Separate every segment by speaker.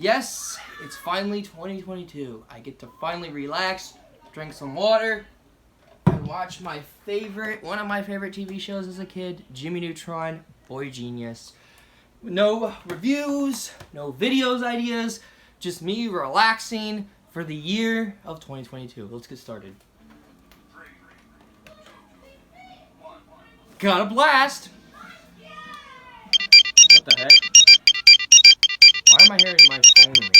Speaker 1: Yes, it's finally 2022. I get to finally relax, drink some water, and watch one of my favorite TV shows as a kid, Jimmy Neutron, Boy Genius. No reviews, no videos ideas, just me relaxing for the year of 2022. Let's get started. Got a blast! What the heck? Why am I hearing my phone ring?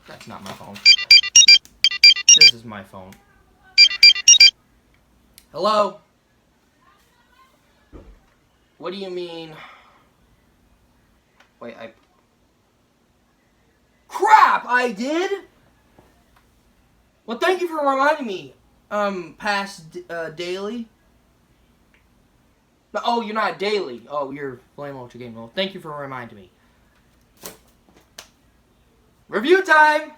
Speaker 1: That's not my phone. This is my phone. Hello? What do you mean? Wait, Crap! I did? Well, thank you for reminding me. Daily? Oh, you're not daily. Oh, you're Flame Ultra Game. Well, thank you for reminding me. Review time!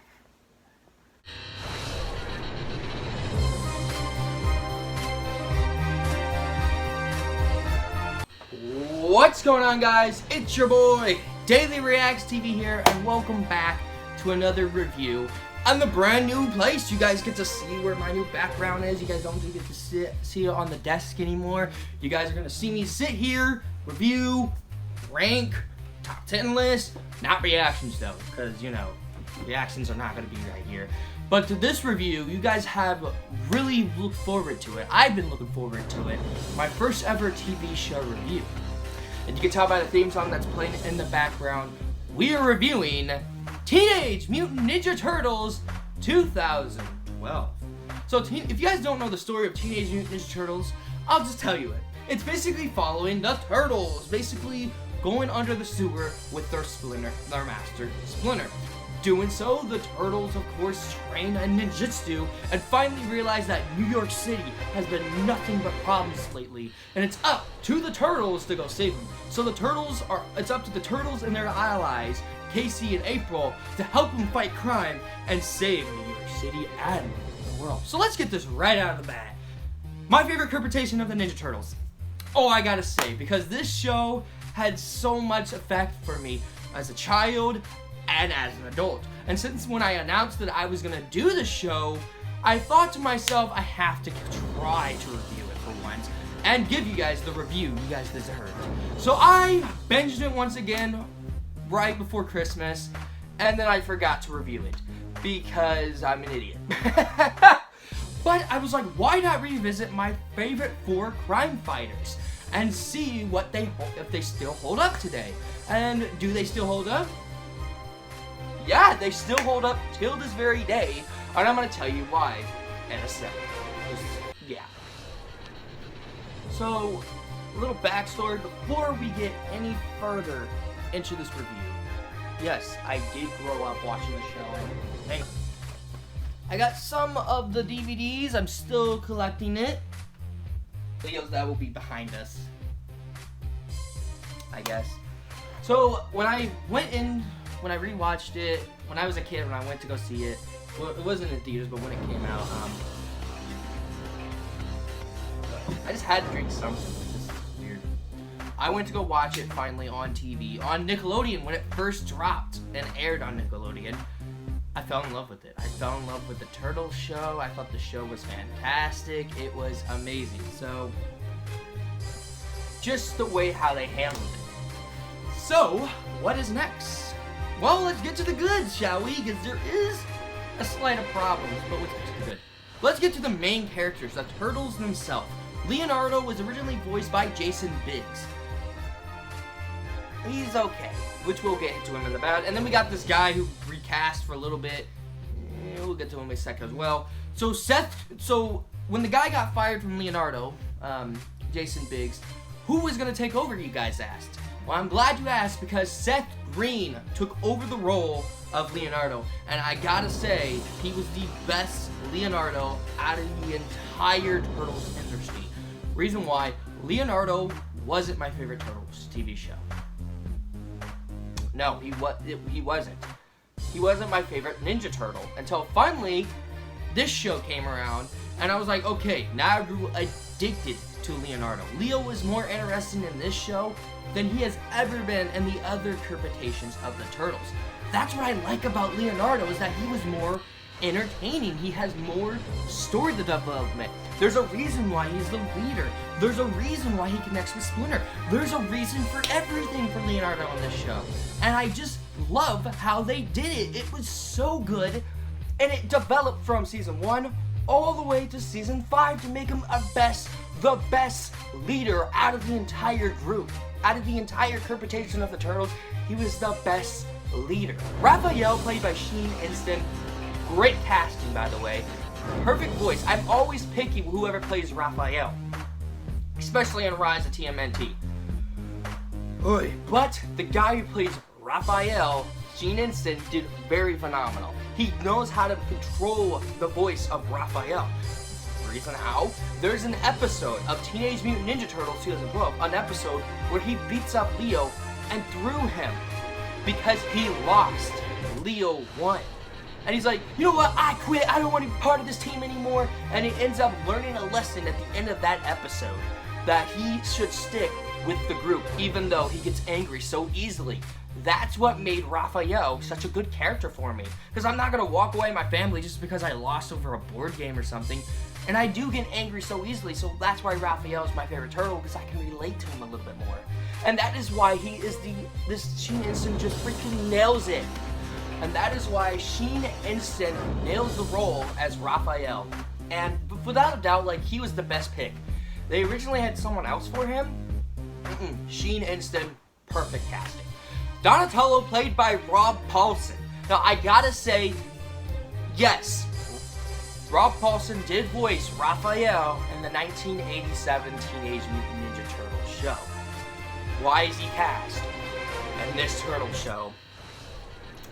Speaker 1: What's going on, guys? It's your boy, Daily Reacts TV here, and welcome back to another review on the brand new place. You guys get to see where my new background is. You guys don't get to see it on the desk anymore. You guys are gonna see me sit here, review, rank, top 10 list, not reactions though, because you know, reactions are not gonna be right here. But to this review, you guys have really looked forward to it. I've been looking forward to it. My first ever TV show review. And you can tell by the theme song that's playing in the background, we are reviewing Teenage Mutant Ninja Turtles 2012. So if you guys don't know the story of Teenage Mutant Ninja Turtles, I'll just tell you it. It's basically following the Turtles, basically going under the sewer with their master, Splinter. Doing so, the Turtles, of course, train in ninjutsu and finally realize that New York City has been nothing but problems lately, and it's up to the Turtles to go save them. So it's up to the Turtles and their allies, Casey and April, to help them fight crime and save New York City and the world. So let's get this right out of the bat. My favorite interpretation of the Ninja Turtles. Oh, I gotta say, because this show had so much effect for me as a child and as an adult. And since when I announced that I was gonna do the show, I thought to myself, I have to try to review it for once and give you guys the review you guys deserve. So I binged it once again right before Christmas, and then I forgot to review it because I'm an idiot. But I was like, why not revisit my favorite 4 crime fighters and see if they still hold up today? And do they still hold up? Yeah, they still hold up till this very day, and I'm gonna tell you why in a second. Yeah. So, a little backstory before we get any further into this review. Yes, I did grow up watching the show. Hey, I got some of the DVDs. I'm still collecting it. Videos that will be behind us, I guess. So when I rewatched it when I was a kid, when I went to go see it, well, it wasn't in theaters, but when it came out, I just had to drink something. This is weird. I went to go watch it finally on TV, on Nickelodeon, when it first dropped and aired on Nickelodeon. I fell in love with it. I fell in love with the Turtles show. I thought the show was fantastic. It was amazing. So, just the way how they handled it. So, what is next? Well, let's get to the goods, shall we? Because there is a slight of problems, but let's get to the good. Let's get to the main characters, the Turtles themselves. Leonardo was originally voiced by Jason Biggs. He's okay, which we'll get to him in the bad. And then we got this guy who recast for a little bit. We'll get to him in a second as well. So when the guy got fired from Leonardo, Jason Biggs, who was going to take over, you guys asked? Well, I'm glad you asked, because Seth Green took over the role of Leonardo, and I gotta say, he was the best Leonardo out of the entire Turtles industry. Reason why, Leonardo wasn't my favorite Turtles TV show. No, he wasn't. He wasn't my favorite Ninja Turtle until finally this show came around, and I was like, okay, now I grew addicted to Leonardo. Leo was more interesting in this show than he has ever been in the other interpretations of the Turtles. That's what I like about Leonardo, is that he was more entertaining. He has more story development. There's a reason why he's the leader. There's a reason why he connects with Splinter. There's a reason for everything for Leonardo on this show. And I just love how they did it. It was so good. And it developed from season 1 all the way to season 5 to make him the best leader out of the entire group. Out of the entire interpretation of the Turtles, he was the best leader. Raphael, played by Sheen Instant. Great casting, by the way. Perfect voice. I'm always picky whoever plays Raphael, especially in Rise of TMNT. But the guy who plays Raphael, Sheen Instant, did very phenomenal. He knows how to control the voice of Raphael. Reason how? There's an episode of Teenage Mutant Ninja Turtles 2012, an episode where he beats up Leo and threw him because he lost. Leo won. And he's like, you know what, I quit, I don't want to be part of this team anymore. And he ends up learning a lesson at the end of that episode, that he should stick with the group, even though he gets angry so easily. That's what made Raphael such a good character for me. Because I'm not going to walk away my family just because I lost over a board game or something. And I do get angry so easily, so that's why Raphael is my favorite turtle, because I can relate to him a little bit more. And that is why he is this Sheen Instant just freaking nails it. And that is why Sheen Instant nails the role as Raphael. And without a doubt, like, he was the best pick. They originally had someone else for him. Sheen Instant, perfect casting. Donatello, played by Rob Paulsen. Now, I gotta say, yes, Rob Paulsen did voice Raphael in the 1987 Teenage Mutant Ninja Turtles show. Why is he cast in this turtle show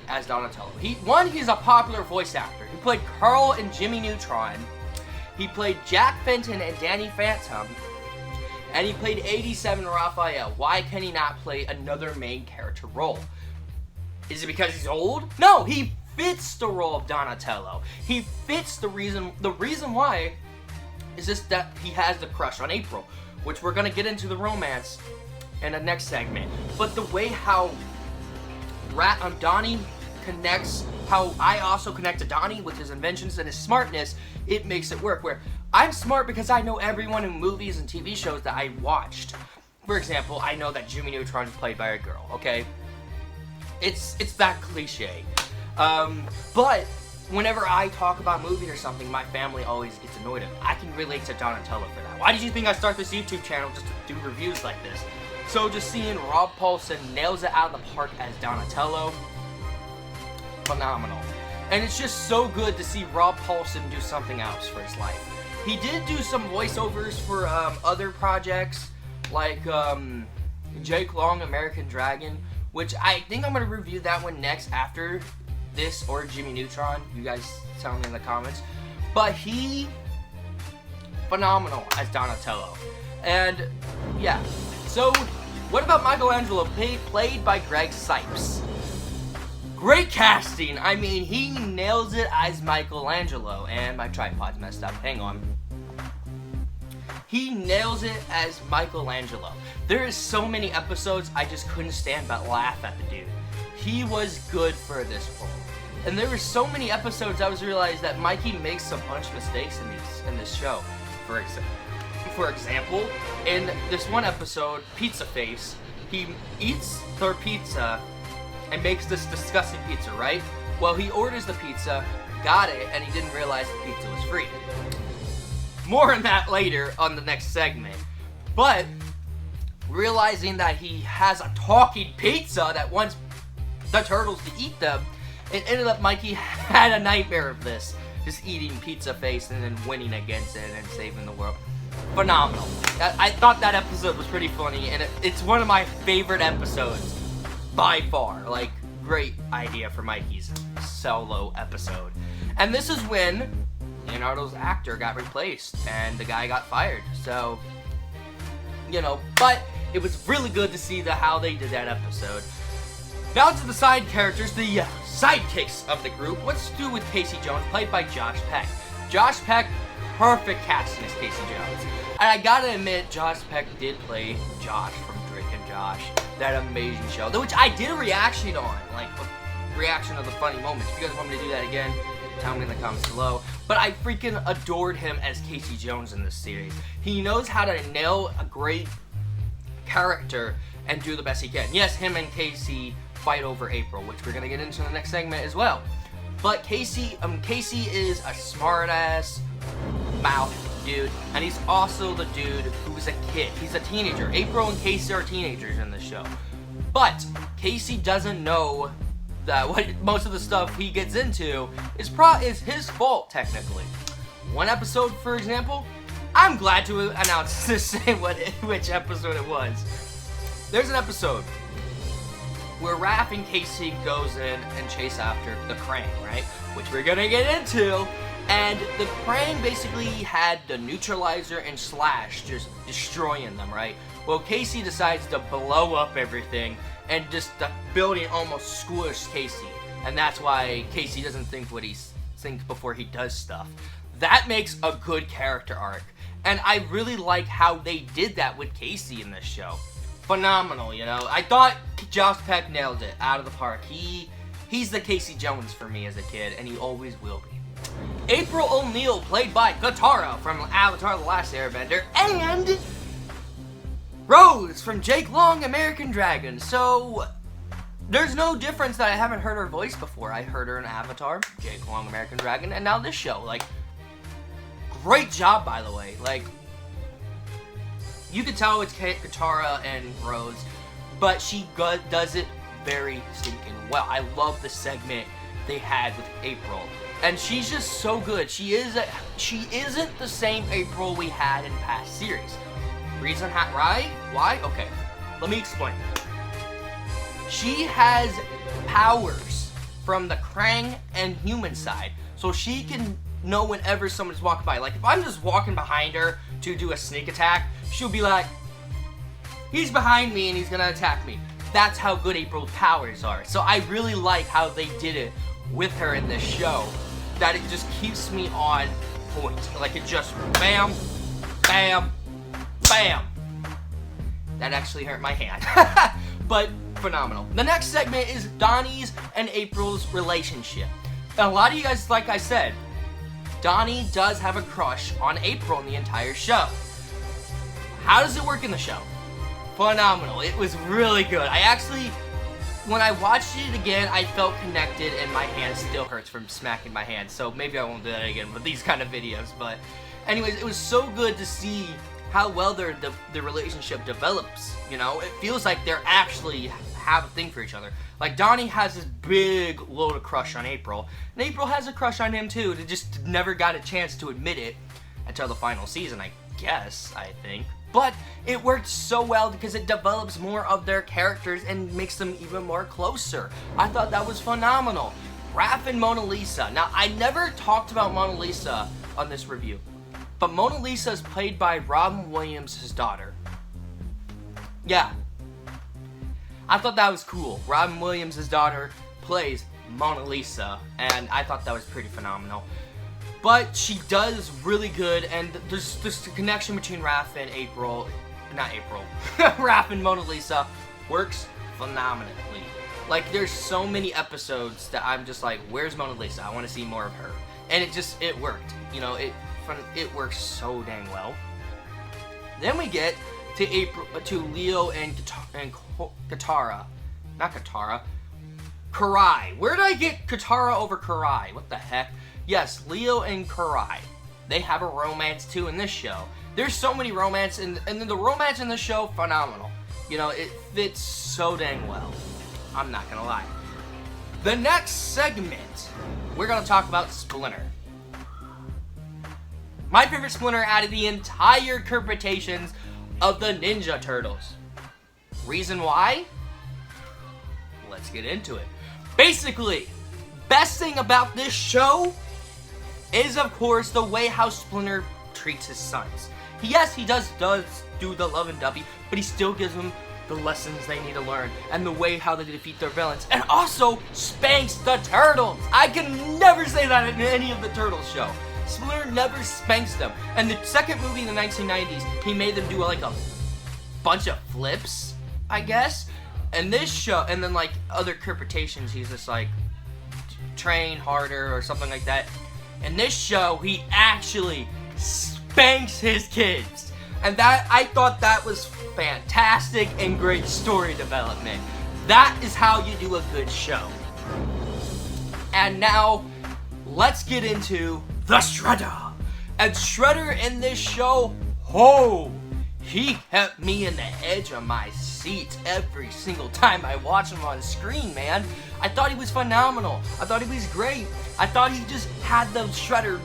Speaker 1: as Donatello? He's a popular voice actor. He played Carl and Jimmy Neutron. He played Jack Fenton and Danny Phantom. And he played 87 Raphael. Why can he not play another main character role? Is it because he's old? No, he fits the role of Donatello. He fits the reason why is just that he has the crush on April, which we're going to get into the romance in the next segment. But the way how Donnie connects, how I also connect to Donnie with his inventions and his smartness, it makes it work. Where I'm smart because I know everyone in movies and TV shows that I watched. For example, I know that Jimmy Neutron is played by a girl, okay? It's that cliche. But whenever I talk about movies or something, my family always gets annoyed at me. I can relate to Donatello for that. Why did you think I started this YouTube channel just to do reviews like this? So just seeing Rob Paulsen nails it out of the park as Donatello, phenomenal. And it's just so good to see Rob Paulsen do something else for his life. He did do some voiceovers for other projects, like Jake Long, American Dragon, which I think I'm going to review that one next after this, or Jimmy Neutron. You guys tell me in the comments. But he, phenomenal as Donatello. And yeah, so what about Michelangelo, played by Greg Sipes? Great casting. I mean, he nails it as Michelangelo. And my tripod's messed up. Hang on. He nails it as Michelangelo. There is so many episodes I just couldn't stand but laugh at the dude. He was good for this role. And there were so many episodes I was realized that Mikey makes a bunch of mistakes in this show. For example, in this one episode, Pizza Face, he eats their pizza and makes this disgusting pizza, right? Well, he orders the pizza, got it, and he didn't realize the pizza was free. More on that later on the next segment. But realizing that he has a talking pizza that wants the turtles to eat them, it ended up Mikey had a nightmare of this. Just eating Pizza Face and then winning against it and saving the world. Phenomenal. I thought that episode was pretty funny, and it's one of my favorite episodes by far. Like, great idea for Mikey's solo episode. And this is when Leonardo's actor got replaced and the guy got fired. So, you know, but it was really good to see how they did that episode. Now to the side characters, the sidekicks of the group. Let's do with Casey Jones, played by Josh Peck. Josh Peck, perfect casting as Casey Jones. And I gotta admit, Josh Peck did play Josh from Drake and Josh, that amazing show, which I did a reaction on, like a reaction of the funny moments. If you guys want me to do that again, tell me in the comments below. But I freaking adored him as Casey Jones in this series. He knows how to nail a great character and do the best he can. Yes, him and Casey fight over April, which we're gonna get into in the next segment as well. But Casey is a smart-ass mouth dude, and he's also the dude who's a kid. He's a teenager. April and Casey are teenagers in this show. But Casey doesn't know that what most of the stuff he gets into is his fault, technically. One episode, for example, I'm glad to announce which episode it was. There's an episode where Raph and Casey goes in and chase after the Krang, right? Which we're gonna get into. And the Krang basically had the neutralizer and Slash just destroying them, right? Well, Casey decides to blow up everything, and just the building almost squished Casey. And that's why Casey doesn't think what he thinks before he does stuff. That makes a good character arc. And I really like how they did that with Casey in this show. Phenomenal, you know. I thought Josh Peck nailed it out of the park. He's the Casey Jones for me as a kid, and he always will be. April ONeil, played by Katara from Avatar: The Last Airbender, and Rose from Jake Long, American Dragon. So there's no difference that I haven't heard her voice before. I heard her in Avatar, Jake Long, American Dragon, and now this show. Like, great job, by the way. Like, you can tell it's Katara and Rose, but she does it very stinking well. I love the segment they had with April, and she's just so good. She isn't the same April we had in past series. Reason right? Why? Okay, let me explain. She has powers from the Krang and human side, so she can know whenever someone's walking by. Like, if I'm just walking behind her to do a sneak attack, she'll be like, he's behind me and he's gonna attack me. That's how good April's powers are. So I really like how they did it with her in this show, that it just keeps me on point. Like, it just bam, bam, bam. That actually hurt my hand. But phenomenal. The next segment is Donnie's and April's relationship. And a lot of you guys, like I said, Donnie does have a crush on April in the entire show. How does it work in the show? Phenomenal. It was really good. I actually, when I watched it again, I felt connected, and my hand still hurts from smacking my hand. So maybe I won't do that again with these kind of videos. But anyways, it was so good to see how well their relationship develops. You know, it feels like they're actually have a thing for each other. Like, Donnie has this big load of crush on April, and April has a crush on him too. They just never got a chance to admit it until the final season, I think. But it worked so well because it develops more of their characters and makes them even more closer. I thought that was phenomenal. Raph and Mona Lisa. Now, I never talked about Mona Lisa on this review, but Mona Lisa is played by Robin Williams' daughter. Yeah. I thought that was cool. Robin Williams' daughter plays Mona Lisa, and I thought that was pretty phenomenal. But she does really good, and there's a connection between Raph and April, Raph and Mona Lisa works phenomenally. Like, there's so many episodes that I'm just like, where's Mona Lisa? I want to see more of her. And it worked. You know, it works so dang well. Then we get to Leo and Katara. Not Katara. Karai. Where did I get Katara over Karai? What the heck? Yes, Leo and Karai. They have a romance too in this show. There's so many romance, and then the romance in this show, phenomenal. You know, it fits so dang well. I'm not gonna lie. The next segment, we're gonna talk about Splinter. My favorite Splinter out of the entire interpretations of the Ninja Turtles. Reason why? Let's get into it. Basically, best thing about this show is, of course, the way how Splinter treats his sons. Yes, he does do the lovey-dovey, but he still gives them the lessons they need to learn, and the way how they defeat their villains, and also spanks the turtles. I can never say that in any of the Turtles show. Splinter never spanks them. And the second movie in the 1990s, he made them do like a bunch of flips, I guess. And this show, and then like other interpretations, he's just like, train harder or something like that. In this show, he actually spanks his kids. And that, I thought that was fantastic and great story development. That is how you do a good show. And now, let's get into the Shredder. And Shredder in this show, he kept me in the edge of my seat every single time I watched him on screen, man. I thought he was phenomenal. I thought he was great. I thought he just had the Shredder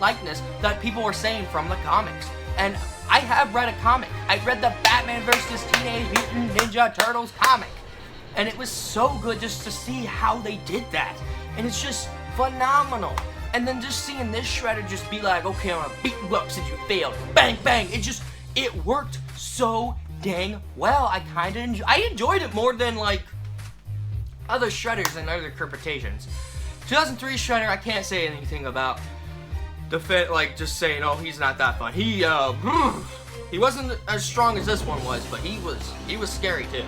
Speaker 1: likeness that people were saying from the comics. And I have read a comic. I read the Batman vs. Teenage Mutant Ninja Turtles comic. And it was so good just to see how they did that. And it's just phenomenal. And then just seeing this Shredder just be like, okay, I'm gonna beat you up since you failed. Bang, bang. It worked so dang well. I enjoyed it more than like other Shredders and other interpretations. 2003 Shredder, I can't say anything about like just saying, oh, he's not that fun. He wasn't as strong as this one was, but he was scary too.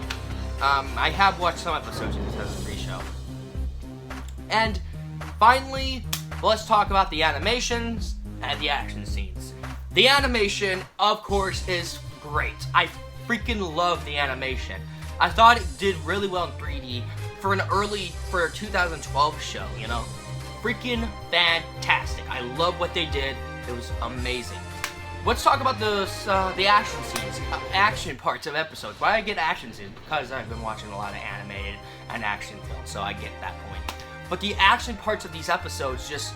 Speaker 1: I have watched some episodes of the 2003 show. And finally, let's talk about the animations and the action scenes. The animation, of course, is great. I freaking love the animation. I thought it did really well in 3D for a 2012 show, you know? Freaking fantastic. I love what they did. It was amazing. Let's talk about the action scenes, action parts of episodes. Why I get action scenes? Because I've been watching a lot of animated and action films, so I get that point. But the action parts of these episodes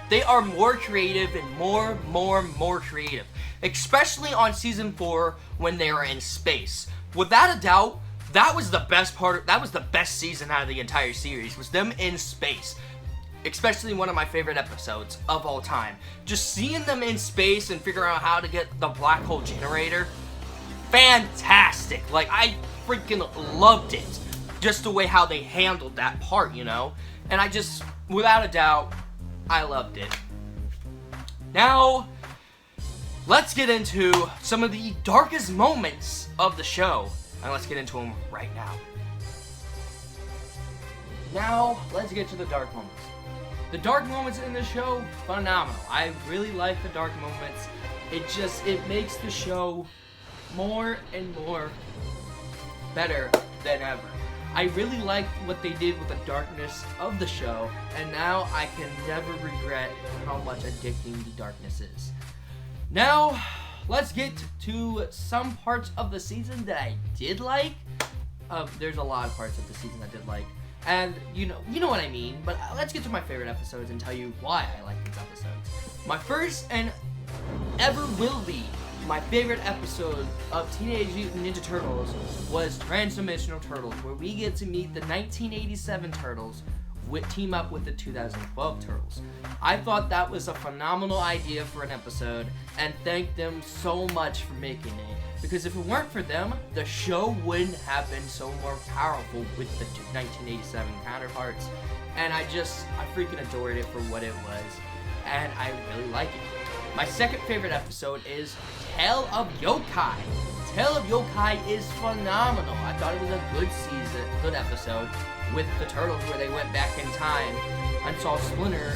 Speaker 1: they are more creative and more creative. Especially on season 4 when they are in space. Without a doubt, that was the best season out of the entire series, was them in space. Especially one of my favorite episodes of all time. Just seeing them in space and figuring out how to get the black hole generator. Fantastic. Like, I freaking loved it. Just the way how they handled that part, you know? And without a doubt, I loved it. Now, let's get into some of the darkest moments of the show. And let's get into them right now. Now, let's get to the dark moments. The dark moments in the show, phenomenal. I really like the dark moments. It makes the show more and more better than ever. I really liked what they did with the darkness of the show, and now I can never regret how much addicting the darkness is. Now, let's get to some parts of the season that I did like. There's a lot of parts of the season I did like, and you know what I mean. But let's get to my favorite episodes and tell you why I like these episodes. My first and ever will be my favorite episode of Teenage Mutant Ninja Turtles was Transdimensional Turtles, where we get to meet the 1987 Turtles team up with the 2012 Turtles. I thought that was a phenomenal idea for an episode, and thank them so much for making it. Because if it weren't for them, the show wouldn't have been so more powerful with the 1987 counterparts. And I freaking adored it for what it was, and I really like it. My second favorite episode is Tale of Yokai. Tale of Yokai is phenomenal. I thought it was a good episode with the Turtles, where they went back in time and saw Splinter,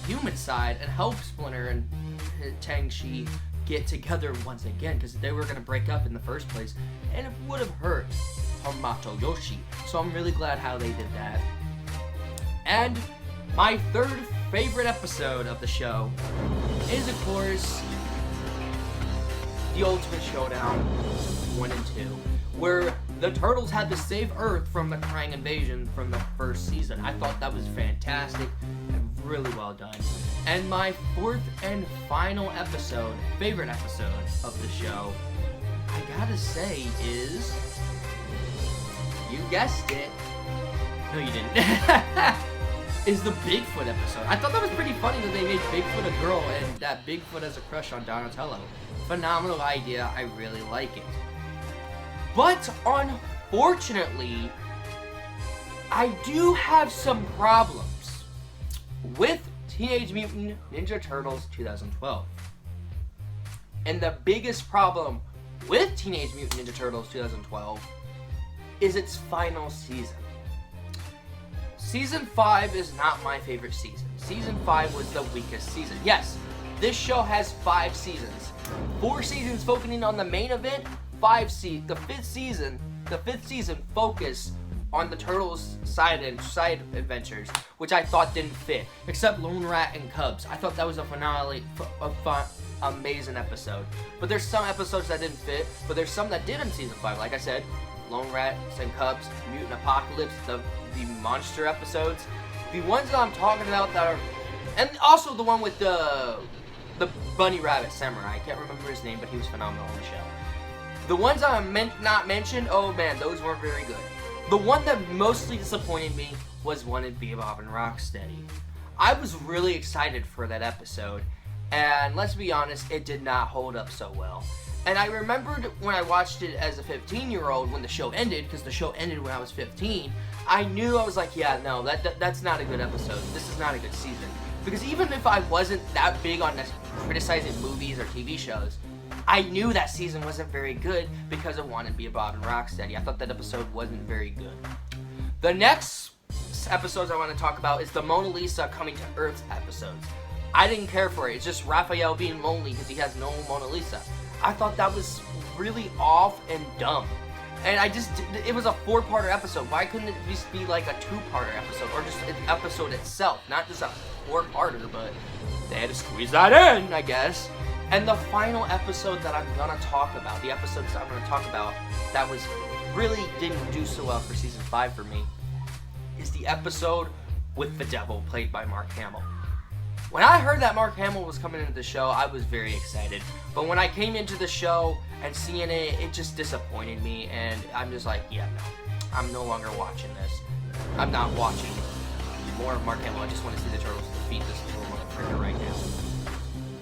Speaker 1: human side, and helped Splinter and Tang-Chi get together once again, because they were going to break up in the first place, and it would have hurt Hamato Yoshi. So I'm really glad how they did that. And my third favorite episode of the show is, of course, the Ultimate Showdown 1 and 2, where the Turtles had to save Earth from the Krang invasion from the first season. I thought that was fantastic and really well done. And my fourth and final favorite episode of the show, I gotta say, is, you guessed it, no you didn't, is the Bigfoot episode. I thought that was pretty funny that they made Bigfoot a girl and that Bigfoot has a crush on Donatello. Phenomenal idea, I really like it. But unfortunately, I do have some problems with Teenage Mutant Ninja Turtles 2012. And the biggest problem with Teenage Mutant Ninja Turtles 2012 is its final season. Season 5 is not my favorite season. Season 5 was the weakest season. Yes, this show has 5 seasons. 4 seasons focusing on the main event, the fifth season focused on the Turtles' side adventures, which I thought didn't fit, except Lone Rat and Cubs. I thought that was a amazing episode. But there's some episodes that didn't fit, but there's some that did in season 5. Like I said, Lone Rats and Cubs, Mutant Apocalypse, the monster episodes. The ones that I'm talking about that are, and also the one with the bunny rabbit samurai. I can't remember his name, but he was phenomenal on the show. The ones that I'm not mentioned, oh man, those weren't very good. The one that mostly disappointed me was one in Bebop and Rocksteady. I was really excited for that episode, and let's be honest, it did not hold up so well. And I remembered when I watched it as a 15-year-old when the show ended, because the show ended when I was 15, I knew, I was like, yeah, no, that's not a good episode. This is not a good season. Because even if I wasn't that big on criticizing movies or TV shows, I knew that season wasn't very good because of One and Bebop and Rocksteady. I thought that episode wasn't very good. The next episodes I want to talk about is the Mona Lisa Coming to Earth episodes. I didn't care for it. It's just Raphael being lonely because he has no Mona Lisa. I thought that was really off and dumb. And it was a 4-parter episode. Why couldn't it just be like a 2-parter episode, or just an episode itself? Not just a 4-parter, but they had to squeeze that in, I guess. And the final episode that I'm gonna talk about, the episodes that I'm gonna talk about that was really didn't do so well for season 5 for me, is the episode with the devil, played by Mark Hamill. When I heard that Mark Hamill was coming into the show, I was very excited. But when I came into the show and seeing it, it just disappointed me, and I'm just like, yeah, no, I'm no longer watching this. I'm not watching more of Mark Hamill. I just want to see the Turtles defeat this little motherfucker right now.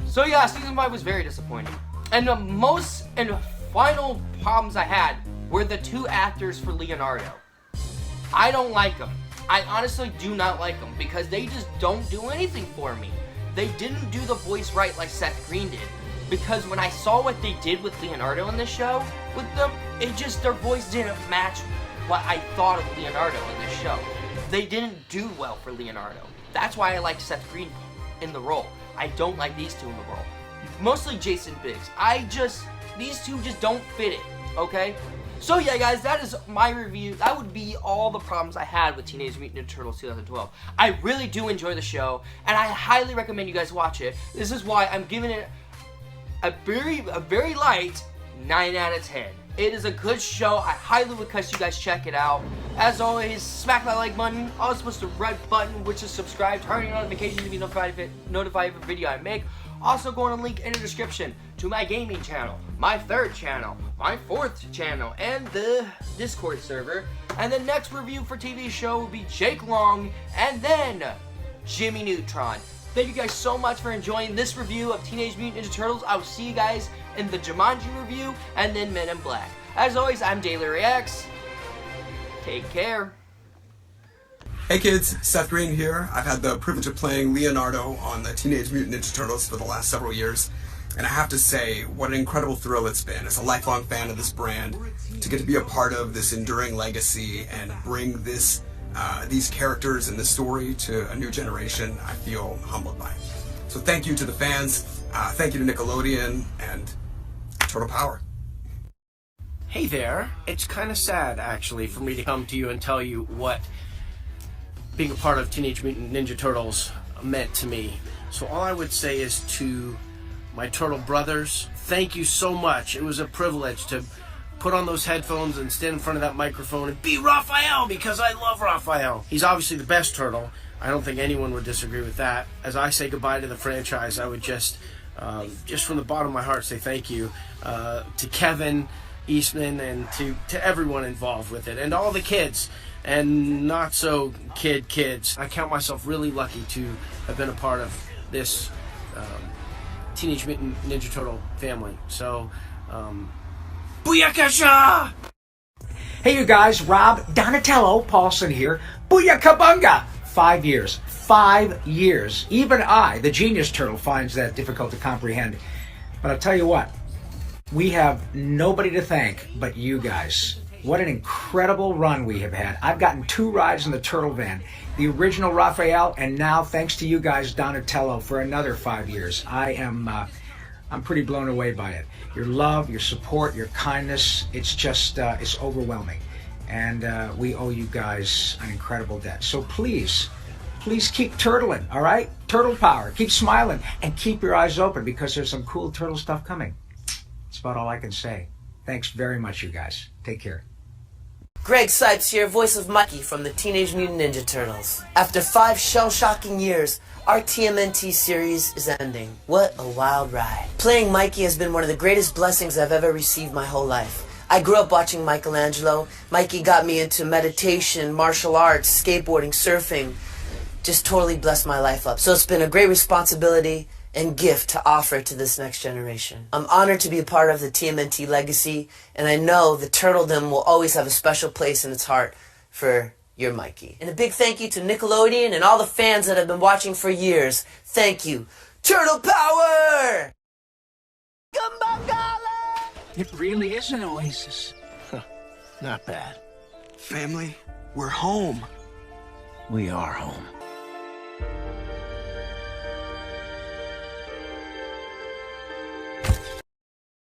Speaker 1: So yeah, season 5 was very disappointing. And the most and final problems I had were the 2 actors for Leonardo. I don't like them. I honestly do not like them because they just don't do anything for me. They didn't do the voice right like Seth Green did. Because when I saw what they did with Leonardo in this show, with them, their voice didn't match what I thought of Leonardo in this show. They didn't do well for Leonardo. That's why I like Seth Green in the role. I don't like these 2 in the role. Mostly Jason Biggs. These 2 just don't fit it, okay? So yeah, guys, that is my review. That would be all the problems I had with Teenage Mutant Ninja Turtles 2012. I really do enjoy the show, and I highly recommend you guys watch it. This is why I'm giving it a very light 9 out of 10. It is a good show. I highly request you guys check it out. As always, smack that like button. Also, push the red button, which is subscribe. Turn on notifications to be notified of every video I make. Also, go on a link in the description to my gaming channel, my 3rd channel, my 4th channel, and the Discord server. And the next review for TV show will be Jake Long, and then Jimmy Neutron. Thank you guys so much for enjoying this review of Teenage Mutant Ninja Turtles. I will see you guys in the Jumanji review, and then Men in Black. As always, I'm Daily Reacts. Take care.
Speaker 2: Hey kids, Seth Green here. I've had the privilege of playing Leonardo on the Teenage Mutant Ninja Turtles for the last several years, and I have to say, what an incredible thrill it's been as a lifelong fan of this brand to get to be a part of this enduring legacy and bring these characters and this story to a new generation. I feel humbled by it. So thank you to the fans, thank you to Nickelodeon, and Turtle Power.
Speaker 3: Hey there, it's kind of sad actually for me to come to you and tell you what being a part of Teenage Mutant Ninja Turtles meant to me. So all I would say is to my turtle brothers, thank you so much. It was a privilege to put on those headphones and stand in front of that microphone and be Raphael, because I love Raphael. He's obviously the best turtle. I don't think anyone would disagree with that. As I say goodbye to the franchise, I would just from the bottom of my heart say thank you to Kevin Eastman and to everyone involved with it, and all the kids and not so kids. I count myself really lucky to have been a part of this Teenage Mutant Ninja Turtle family. So, Booyakasha!
Speaker 4: Hey you guys, Rob Donatello Paulson here. Booyakabunga! 5 years. 5 years. Even I, the genius turtle, finds that difficult to comprehend. But I'll tell you what, we have nobody to thank but you guys. What an incredible run we have had. I've gotten 2 rides in the turtle van. The original Raphael, and now thanks to you guys, Donatello, for another 5 years. I'm pretty blown away by it. Your love, your support, your kindness, it's just, it's overwhelming. And we owe you guys an incredible debt. So please keep turtling, all right? Turtle power, keep smiling, and keep your eyes open because there's some cool turtle stuff coming. That's about all I can say. Thanks very much, you guys. Take care.
Speaker 5: Greg Sipes here, voice of Mikey from the Teenage Mutant Ninja Turtles. After 5 shell-shocking years, our TMNT series is ending. What a wild ride. Playing Mikey has been one of the greatest blessings I've ever received my whole life. I grew up watching Michelangelo. Mikey got me into meditation, martial arts, skateboarding, surfing. Just totally blessed my life up. So it's been a great responsibility and gift to offer to this next generation. I'm honored to be a part of the TMNT legacy, and I know the Turtledom will always have a special place in its heart for your Mikey. And a big thank you to Nickelodeon and all the fans that have been watching for years. Thank you. Turtle power!
Speaker 4: It really is an oasis.
Speaker 3: Not bad.
Speaker 2: Family, we're home.
Speaker 3: We are home.